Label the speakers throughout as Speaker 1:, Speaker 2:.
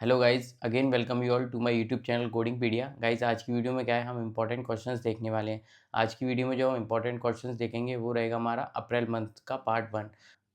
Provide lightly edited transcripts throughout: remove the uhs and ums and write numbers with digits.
Speaker 1: Hello guys, again welcome you all to my YouTube channel Codingpedia. Guys, आज की video में क्या है, हम इंपॉर्टेंट क्वेश्चंस देखने वाले हैं। आज की वीडियो में जो हम इंपॉर्टेंट क्वेश्चंस देखेंगे वो रहेगा हमारा अप्रैल मंथ का पार्ट 1।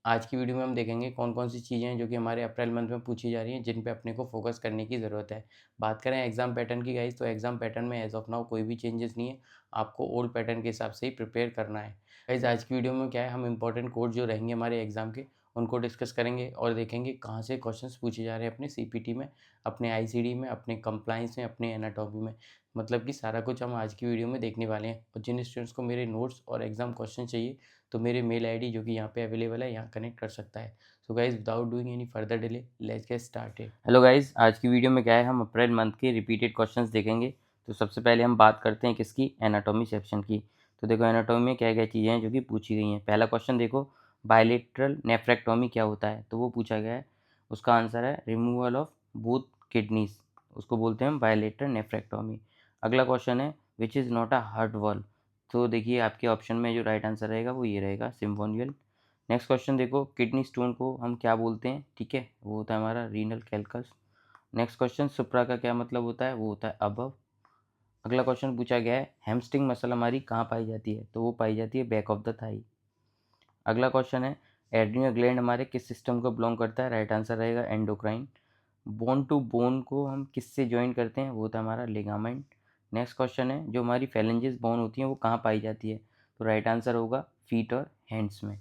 Speaker 1: आज की वीडियो में हम देखेंगे कौन कौन सी चीज़ें हैं जो कि हमारे अप्रैल मंथ में पूछी जा रही हैं, जिन पे अपने को फोकस करने की ज़रूरत है। बात करें एग्जाम पैटर्न की गाइस, तो एग्जाम पैटर्न में एज ऑफ नाउ कोई भी चेंजेस नहीं है। आपको ओल्ड पैटर्न के हिसाब से ही प्रिपेयर करना है। गाइस, आज की वीडियो में क्या है, हम इंपॉर्टेंट कोड जो रहेंगे हमारे एग्जाम के, उनको डिस्कस करेंगे और देखेंगे कहाँ से क्वेश्चंस पूछे जा रहे हैं अपने सीपीटी में, अपने आईसीडी में, अपने कंप्लायंस में, अपने एनाटॉमी में। मतलब कि सारा कुछ हम आज की वीडियो में देखने वाले हैं। और जिन स्टूडेंट्स को मेरे नोट्स और एग्जाम क्वेश्चन चाहिए, तो मेरे मेल आईडी जो कि यहाँ पे अवेलेबल है, यहाँ कनेक्ट कर सकता है। So guys, without doing any further delay, let's get started. Hello guys, आज की वीडियो में क्या है, हम अप्रैल मंथ के रिपीटेड क्वेश्चंस देखेंगे। तो सबसे पहले हम बात करते हैं किसकी, एनाटॉमी सेक्शन की। तो देखो एनाटॉमी में क्या क्या चीज़ें हैं जो कि पूछी गई हैं। पहला क्वेश्चन देखो, बायलेटरल नेफ्रेक्टोमी क्या होता है, तो वो पूछा गया है। उसका आंसर है रिमूवल ऑफ बोथ किडनीज, उसको बोलते हैं हम बायलेटरल नेफ्रेक्टोमी। अगला क्वेश्चन है which is not a heart wall, तो देखिए आपके ऑप्शन में जो राइट आंसर रहेगा वो ये रहेगा, सिम्फोनियल। नेक्स्ट क्वेश्चन देखो, किडनी स्टोन को हम क्या बोलते हैं, ठीक है, वो होता है हमारा रीनल कैल्कस। नेक्स्ट क्वेश्चन, सुप्रा का क्या मतलब होता है, वो होता है अबव। अगला क्वेश्चन पूछा गया है हैमस्ट्रिंग मसल हमारी कहाँ पाई जाती है, तो वो पाई जाती है बैक ऑफ द थाई। अगला क्वेश्चन है एड्रिनल ग्लैंड हमारे किस सिस्टम को बिलोंग करता है, राइट आंसर रहेगा एंडोक्राइन। बोन टू बोन को हम किससे ज्वाइन करते हैं, वो होता है हमारा लिगामेंट। नेक्स्ट क्वेश्चन है जो हमारी फेलेंजेस बोन होती हैं वो कहाँ पाई जाती है, तो राइट आंसर होगा फीट और हैंड्स में।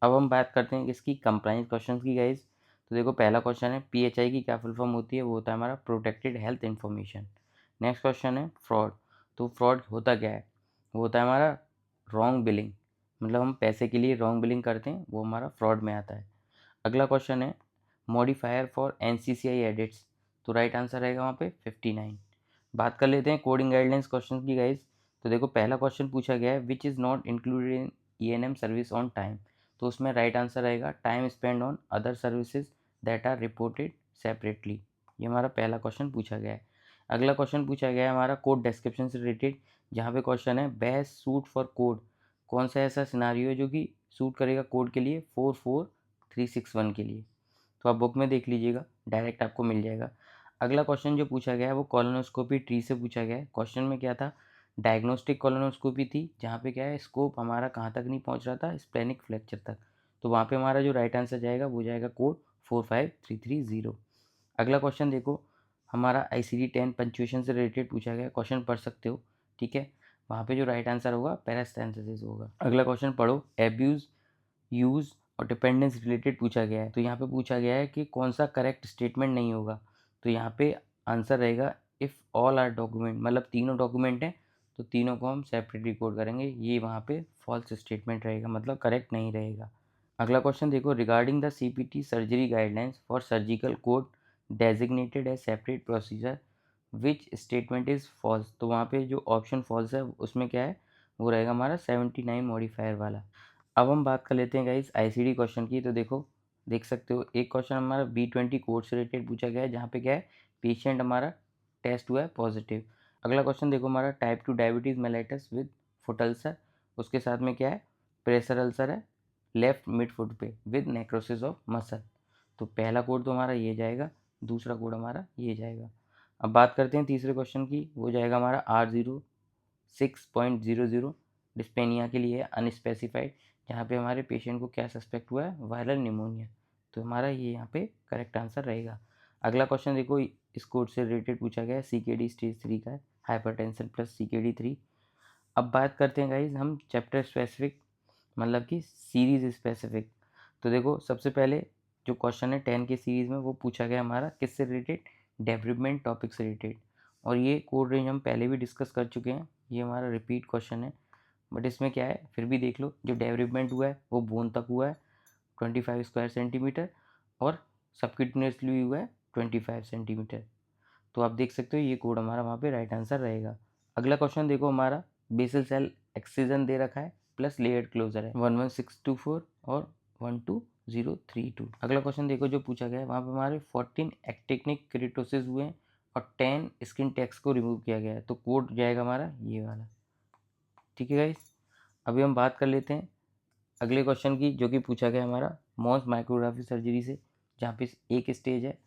Speaker 1: अब हम बात करते हैं किसकी, कंप्लाइंस क्वेश्चन की गाइज। तो देखो पहला क्वेश्चन है पीएचआई की क्या फुल फॉर्म होती है, वो होता है हमारा protected health information. Next question है फ्रॉड, तो फ्रॉड होता क्या है, वो होता है हमारा रॉन्ग बिलिंग, मतलब हम पैसे के लिए रॉन्ग बिलिंग करते हैं, वो हमारा फ्रॉड में आता है। अगला क्वेश्चन है मॉडिफायर फॉर एनसीसीआई एडिट्स, तो राइट आंसर रहेगा वहाँ पे 59। बात कर लेते हैं कोडिंग गाइडलाइंस क्वेश्चन की गाइज। तो देखो पहला क्वेश्चन पूछा गया है which is not included in ENM service on time, तो उसमें राइट आंसर रहेगा time spend on other services that are reported separately. ये हमारा पहला क्वेश्चन पूछा गया है। अगला क्वेश्चन पूछा गया है हमारा कोड डिस्क्रिप्शन से रिलेटेड, जहाँ पे क्वेश्चन है बेस्ट सूट फॉर कोड, कौन सा ऐसा सिनारियो है जो कि सूट करेगा कोड के लिए 44361 के लिए, तो आप बुक में देख लीजिएगा, डायरेक्ट आपको मिल जाएगा। अगला क्वेश्चन जो पूछा गया है वो कॉलोनोस्कोपी ट्री से पूछा गया है। क्वेश्चन में क्या था, डायग्नोस्टिक कॉलोनोस्कोपी थी, जहाँ पे क्या है स्कोप हमारा कहाँ तक नहीं पहुँच रहा था, स्प्लेनिक फ्रैक्चर तक। तो वहाँ पे हमारा जो राइट आंसर जाएगा वो जाएगा कोड 45330। अगला क्वेश्चन देखो, हमारा ICD-10 पंक्चुएशन से रिलेटेड पूछा गया, क्वेश्चन पढ़ सकते हो, ठीक है। वहाँ पे जो राइट आंसर होगा पैरास्थेनेसिस होगा। अगला क्वेश्चन पढ़ो, एब्यूज़, यूज़ और डिपेंडेंस रिलेटेड पूछा गया है। तो यहाँ पे पूछा गया है कि कौन सा करेक्ट स्टेटमेंट नहीं होगा, तो यहाँ पे आंसर रहेगा इफ़ ऑल आर डॉक्यूमेंट, मतलब तीनों डॉक्यूमेंट हैं तो तीनों को हम सेपरेट रिकॉर्ड करेंगे, ये वहाँ पे फॉल्स स्टेटमेंट रहेगा, मतलब करेक्ट नहीं रहेगा। अगला क्वेश्चन देखो, regarding the CPT surgery guidelines for surgical code designated as separate procedure which statement is false, तो वहाँ पे जो ऑप्शन फॉल्स है उसमें क्या है, वो रहेगा हमारा 79 मॉडिफायर वाला। अब हम बात कर लेते हैं गाइस ICD क्वेश्चन की। तो देखो देख सकते हो एक क्वेश्चन हमारा B20 कोड से रिलेटेड पूछा गया है, जहाँ पे क्या है पेशेंट हमारा टेस्ट हुआ है पॉजिटिव। अगला क्वेश्चन देखो हमारा type 2 diabetes mellitus with foot ulcer, उसके साथ में क्या है प्रेशर अल्सर है लेफ्ट मिड फुट पे विद नेक्रोसिस ऑफ मसल। तो पहला कोड तो हमारा ये जाएगा, दूसरा कोड हमारा ये जाएगा। अब बात करते हैं तीसरे क्वेश्चन की, वो जाएगा हमारा R06.00 डिस्पेनिया के लिए अनस्पेसिफाइड, जहाँ पे हमारे पेशेंट को क्या सस्पेक्ट हुआ है, वायरल निमोनिया। तो हमारा ये यहाँ पे करेक्ट आंसर रहेगा। अगला क्वेश्चन देखो इस कोड से रिलेटेड पूछा गया है, CKD स्टेज 3 का है, हाइपरटेंशन प्लस CKD 3। अब बात करते हैं गाइज हम चैप्टर स्पेसिफिक, मतलब कि सीरीज़ स्पेसिफिक। तो देखो सबसे पहले जो क्वेश्चन है 10 के सीरीज़ में वो पूछा गया हमारा किससे रिलेटेड, डेवलपमेंट टॉपिक से रिलेटेड। और ये कोड रेंज हम पहले भी डिस्कस कर चुके हैं, ये हमारा रिपीट क्वेश्चन है। बट इसमें क्या है फिर भी देख लो, जो डेवलपमेंट हुआ है वो बोन तक हुआ है 25 स्क्वायर सेंटीमीटर, और सबक्यूटेनियसली हुआ है 25 सेंटीमीटर। तो आप देख सकते हो ये कोड हमारा वहाँ पे राइट आंसर रहेगा। अगला क्वेश्चन देखो हमारा बेसल सेल एक्सीजन दे रखा है प्लस लेयर्ड क्लोजर है 11624 और 12032। अगला क्वेश्चन देखो जो पूछा गया है, वहाँ पे हमारे 14 एक्टिनिक क्रिटोसिस हुए हैं और 10 स्किन टैक्स को रिमूव किया गया है, तो कोड जाएगा हमारा ये वाला, ठीक है गाइस। अभी हम बात कर लेते हैं अगले क्वेश्चन की, जो कि पूछा गया हमारा मॉन्स माइक्रोग्राफी सर्जरी से, जहाँ पे एक स्टेज है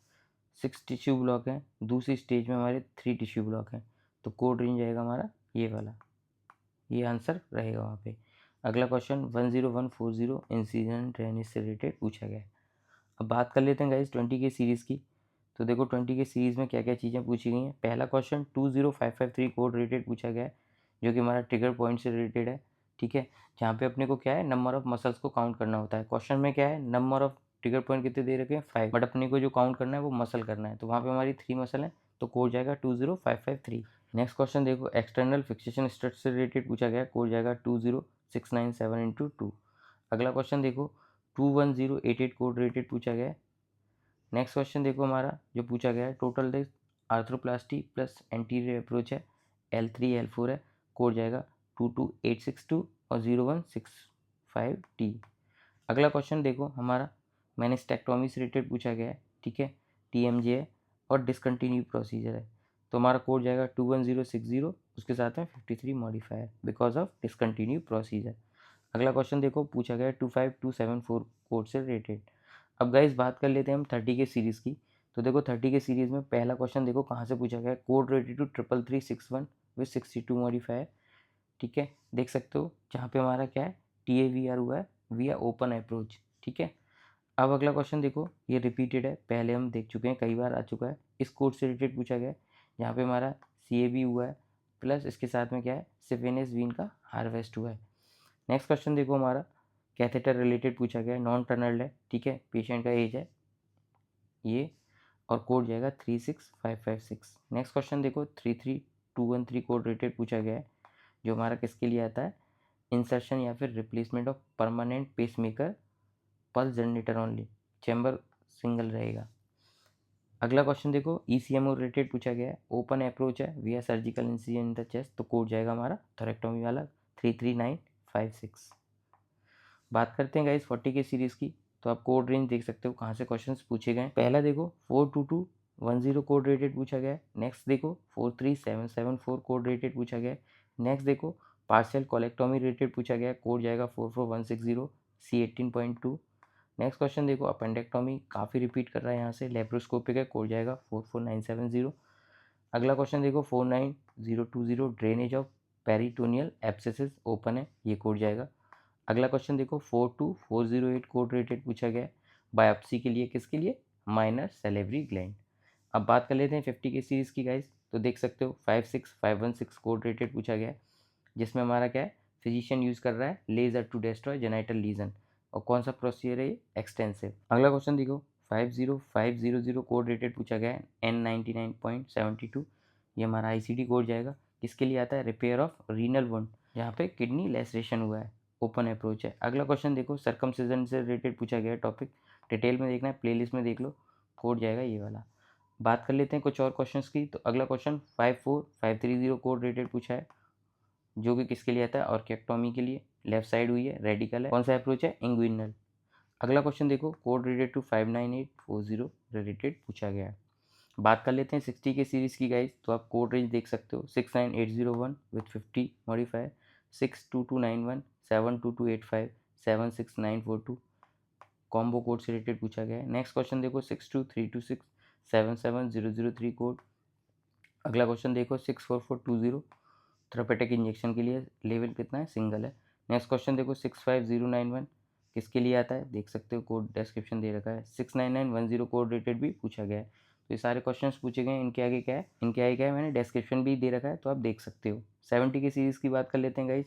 Speaker 2: 6 टिश्यू ब्लॉक हैं, दूसरी स्टेज में हमारे 3 टिश्यू ब्लॉक हैं, तो कोड रेंज आएगा हमारा ये वाला, ये आंसर रहेगा वहाँ पे। अगला क्वेश्चन 10140 इंसिडेंट ड्रेनेज से रिलेटेड पूछा गया है। अब बात कर लेते हैं गाइस 20 के सीरीज़ की। तो देखो 20 के सीरीज़ में क्या क्या चीज़ें पूछी गई हैं। पहला क्वेश्चन 20553 कोड रिलेटेड पूछा गया है, जो कि हमारा ट्रिगर पॉइंट से रिलेटेड है, ठीक है। जहाँ पे अपने को क्या है, नंबर ऑफ मसल्स को काउंट करना होता है। क्वेश्चन में क्या है, नंबर ऑफ ट्रिगर पॉइंट कितने दे रखे हैं, 5, बट अपने को जो काउंट करना है वो मसल करना है, तो वहाँ पे हमारी 3 मसल है, तो कोड जाएगा 20553। नेक्स्ट क्वेश्चन देखो एक्सटर्नल फिक्सेशन स्ट्रक्चर से रिलेटेड पूछा गया है, कोड जाएगा 20697/2। अगला क्वेश्चन देखो 21088 कोड रिलेटेड पूछा गया है। नेक्स्ट क्वेश्चन देखो हमारा जो पूछा गया है, total death arthroplasty plus anterior approach है, L3 L4 है, कोड जाएगा 22862 और 0165T। अगला क्वेश्चन देखो हमारा मैनिस्टेक्टोमी से रिलेटेड पूछा गया है, ठीक है, TMJ है और डिसकंटिन्यू प्रोसीजर है, तो हमारा कोड जाएगा 21060, उसके साथ में 53 modifier because of discontinue procedure. अगला क्वेश्चन देखो पूछा गया है 25274 कोड से रिलेटेड। अब गाइस बात कर लेते हैं हम 30 के सीरीज़ की। तो देखो 30 के सीरीज़ में पहला क्वेश्चन देखो कहाँ से पूछा गया है, code related to 33361 with 62 modifier, ठीक है, देख सकते हो जहाँ पे हमारा क्या है, TAVR हुआ है विया ओपन अप्रोच, ठीक है। अब अगला क्वेश्चन देखो, ये रिपीटेड है, पहले हम देख चुके हैं, कई बार आ चुका है, इस कोड से रिलेटेड पूछा गया है, यहाँ पे हमारा CAB हुआ है प्लस इसके साथ में क्या है, सिफेनियस वीन का हार्वेस्ट हुआ है। नेक्स्ट क्वेश्चन देखो हमारा कैथेटर रिलेटेड पूछा गया है, नॉन टनल्ड है, ठीक है, पेशेंट का एज है ये, और कोड जाएगा 36556। नेक्स्ट क्वेश्चन देखो 33213 कोड रिलेटेड पूछा गया है, जो हमारा किसके लिए आता है, इंसर्शन या फिर replacement of permanent pacemaker pulse generator only, chamber single रहेगा। अगला क्वेश्चन देखो ECMO रिलेटेड पूछा गया है, ओपन अप्रोच है विया surgical incision in the chest, तो कोड जाएगा हमारा थोरेक्टोमी वाला 33956। बात करते हैं गाइस 40 के सीरीज़ की। तो आप कोड रेंज देख सकते हो कहाँ से क्वेश्चंस पूछे गए। पहला देखो 42210 कोड रेटेड पूछा गया है। नेक्स्ट देखो 43774 कोड रेटेड पूछा गया है। नेक्स्ट देखो पार्शियल कोलेक्टोमी रेटेड पूछा गया है, कोड जाएगा 44160 C18.2। नेक्स्ट क्वेश्चन देखो अपेंडेक्टोमी काफ़ी रिपीट कर रहा है, यहाँ से लेप्रोस्कोपिक है, कोड जाएगा 44970। अगला क्वेश्चन देखो 49020 drainage of peritoneal abscesses open है, ये कोड जाएगा। अगला क्वेश्चन देखो 42408 कोड रेटेड पूछा गया है, बायोप्सी के लिए, किसके लिए, माइनर सेलेब्री ग्लैंड। अब बात कर लेते हैं 50 के सीरीज़ की गाइस। तो देख सकते हो 56516 कोड रेटेड पूछा गया है, जिसमें हमारा क्या है, फिजिशियन यूज़ कर रहा है laser to destroy genital lesion, और कौन सा प्रोसीजर है ये, एक्सटेंसिव। अगला क्वेश्चन देखो 50500 कोड रेटेड पूछा गया है, N99.72, ये हमारा ICD कोड जाएगा, किसके लिए आता है, रिपेयर ऑफ रीनल वुंड, जहाँ पे किडनी लेसरेशन हुआ है, ओपन अप्रोच है। अगला क्वेश्चन देखो सर्कमसिजन से रिलेटेड पूछा गया है, टॉपिक डिटेल में देखना है, प्लेलिस्ट में देख लो, कोड जाएगा ये वाला। बात कर लेते हैं कुछ और क्वेश्चंस की। तो अगला क्वेश्चन 54530 कोड रेटेड पूछा है, जो कि किसके लिए आता है, ऑर्केक्टोमी के लिए, लेफ्ट साइड हुई है, रेडिकल है, कौन सा अप्रोच है, इंग्विनल। अगला क्वेश्चन देखो कोड रिलेटेड टू 59840 रिलेटेड पूछा गया है। बात कर लेते हैं 60 के सीरीज़ की गाइस। तो आप कोड रेंज देख सकते हो 69801 विथ 50 मॉडिफायर, 62291, 72285, 76942 कॉम्बो कोड से रिलेटेड पूछा गया है। नेक्स्ट क्वेश्चन देखो 62326 77003 कोड। अगला क्वेश्चन देखो 64420 थेरापेटिक इंजेक्शन के लिए, लेवल कितना है, सिंगल है। नेक्स्ट क्वेश्चन देखो 65091 किसके लिए आता है, देख सकते हो कोड डिस्क्रिप्शन दे रखा है। 69910 कोड रेटेड भी पूछा गया है। तो ये सारे क्वेश्चंस पूछे गए हैं, इनके आगे क्या है, इनके आगे क्या है, मैंने डिस्क्रिप्शन भी दे रखा है, तो आप देख सकते हो। 70 की सीरीज़ की बात कर लेते हैं गाइस।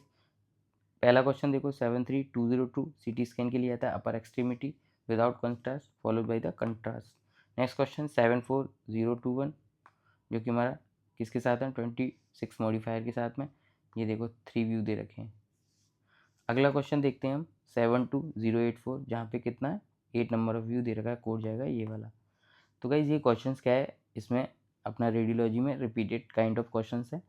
Speaker 2: पहला क्वेश्चन देखो 73202 CT स्कैन के लिए आता है, upper extremity without contrast followed by the contrast. Next question 74021, जो कि हमारा किसके साथ है, 26 मॉडिफायर के साथ में, ये देखो 3 व्यू दे रखे हैं। अगला क्वेश्चन देखते हैं हम 72084, जहाँ पे कितना है, 8 नंबर ऑफ व्यू दे रखा है, कोड जाएगा ये वाला। तो गाइज ये क्वेश्चंस क्या है, इसमें अपना रेडियोलॉजी में रिपीटेड काइंड ऑफ क्वेश्चंस है।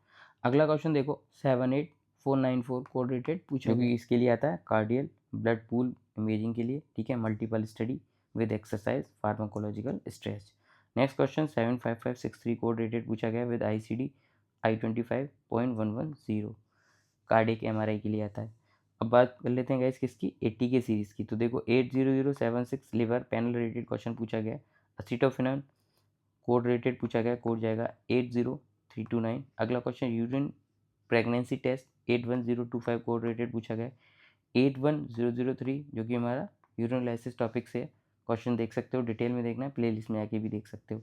Speaker 2: अगला क्वेश्चन देखो 78494 कोड रेटेड पूछा, जो कि इसके लिए आता है, कार्डियल ब्लड पूल इमेजिंग के लिए, ठीक है, multiple study with exercise pharmacological stress. Next question 75563 code rated पूछा गया with ICD I25.110 cardiac MRI के लिए आता है। अब बात कर लेते हैं गाइस किसकी, 80 के सीरीज़ की। तो देखो 80076 लिवर पैनल रिलेटेड क्वेश्चन पूछा गया है। असिटोफिनॉन कोड रिलेटेड पूछा गया, कोड जाएगा 80329। अगला question urine pregnancy test 81025 code related पूछा गया। 81003 जो कि हमारा यूरिनलाइसिस टॉपिक से क्वेश्चन देख सकते हो, डिटेल में देखना है, प्लेलिस्ट में आके भी देख सकते हो।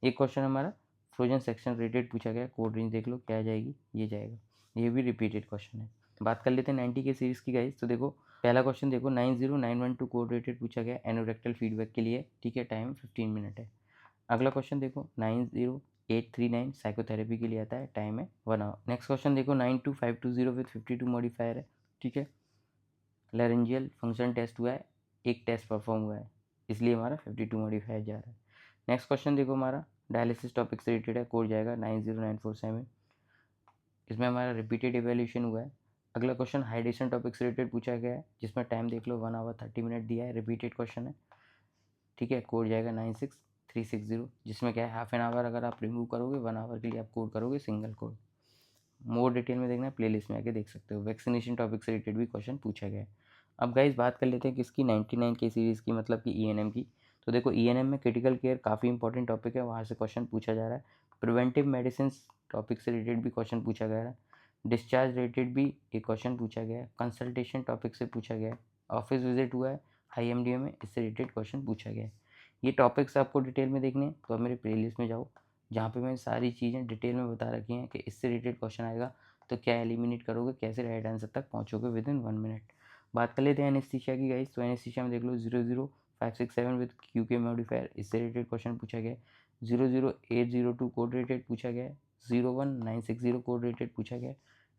Speaker 2: एक क्वेश्चन हमारा फ्रोजन सेक्शन रिलेटेड पूछा गया, कोड रेंज देख लो क्या आ जाएगी, ये जाएगा, ये भी रिपीटेड क्वेश्चन है। बात कर लेते हैं 90 के सीरीज़ की गाइस। तो देखो पहला क्वेश्चन देखो 90912 कोड रिलेटेड पूछा गया एनोरेक्टल फीडबैक के लिए, ठीक है, टाइम 15 मिनट है। अगला क्वेश्चन देखो 90839 साइकोथेरेपी के लिए आता है, टाइम है 1 आवर। नेक्स्ट क्वेश्चन देखो 92520 विद 52 मॉडिफायर है, ठीक है, लैरेंजियल फंक्शन टेस्ट हुआ है, एक टेस्ट परफॉर्म हुआ है, इसलिए हमारा 52 मॉडिफायर जा रहा है। नेक्स्ट क्वेश्चन देखो हमारा डायलिसिस टॉपिक से रिलेटेड है, कोड जाएगा 90947, इसमें हमारा रिपीटेड एवेल्यूशन हुआ है। अगला क्वेश्चन हाइड्रेशन टॉपिक से रिलेटेड पूछा गया है, जिसमें टाइम देख लो 1 आवर 30 मिनट दिया है, रिपीटेड क्वेश्चन है, ठीक है, कोड जाएगा 96360, जिसमें क्या है हाफ एन आवर अगर आप रिमूव करोगे 1 आवर के लिए आप कोड करोगे सिंगल कोड। मोर डिटेल में देखना है, प्लेलिस्ट में आके देख सकते हो। वैक्सीनेशन टॉपिक से रिलेटेड भी क्वेश्चन पूछा गया है। अब गाइस बात कर लेते हैं किसकी, 99 के सीरीज़ की, मतलब कि ईएनएम की। तो देखो ईएनएम में क्रिटिकल केयर काफ़ी इंपॉर्टेंट टॉपिक है, वहाँ से क्वेश्चन पूछा जा रहा है। प्रिवेंटिव मेडिसिन टॉपिक से रिलेटेड भी क्वेश्चन पूछा गया है। डिस्चार्ज रिलेटेड भी एक क्वेश्चन पूछा गया है। कंसल्टेशन टॉपिक से पूछा गया है। ऑफिस विजिट हुआ है हाई एमडीए में, इससे रिलेटेड क्वेश्चन पूछा गया है। ये टॉपिक्स आपको डिटेल में देखने हैं तो आप मेरे प्लेलिस्ट में जाओ, जहाँ पे मैंने सारी चीज़ें डिटेल में बता रखी हैं कि इससे रिलेटेड क्वेश्चन आएगा तो क्या एलिमिनेट करोगे, कैसे राइट आंसर तक पहुँचोगे विद इन 1 मिनट। बात कर लेते हैं एनेस्थीसिया की गाइस। तो एनेस्थीसिया में देख लो 00567 विद क्यूके मॉडिफायर, इससे रिलेटेड क्वेश्चन पूछा गया। 00802 कोड रिलेटेड पूछा गया। 01960 कोड रिलेटेड पूछा गया।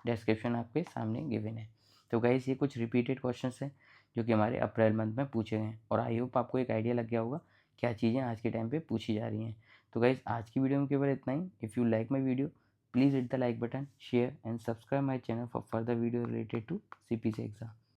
Speaker 2: डिस्क्रिप्शन आपके सामने गिवन है। तो गाइस ये कुछ रिपीटेड क्वेश्चन हैं जो कि हमारे अप्रैल मंथ में पूछे गए हैं, और आई होप आपको एक आइडिया लग गया होगा क्या चीज़ें आज के टाइम पे पूछी जा रही हैं। तो गाइस आज की वीडियो में केवल इतना ही। If you like my video please hit the like button, share and subscribe my channel for further video related to CPC exam.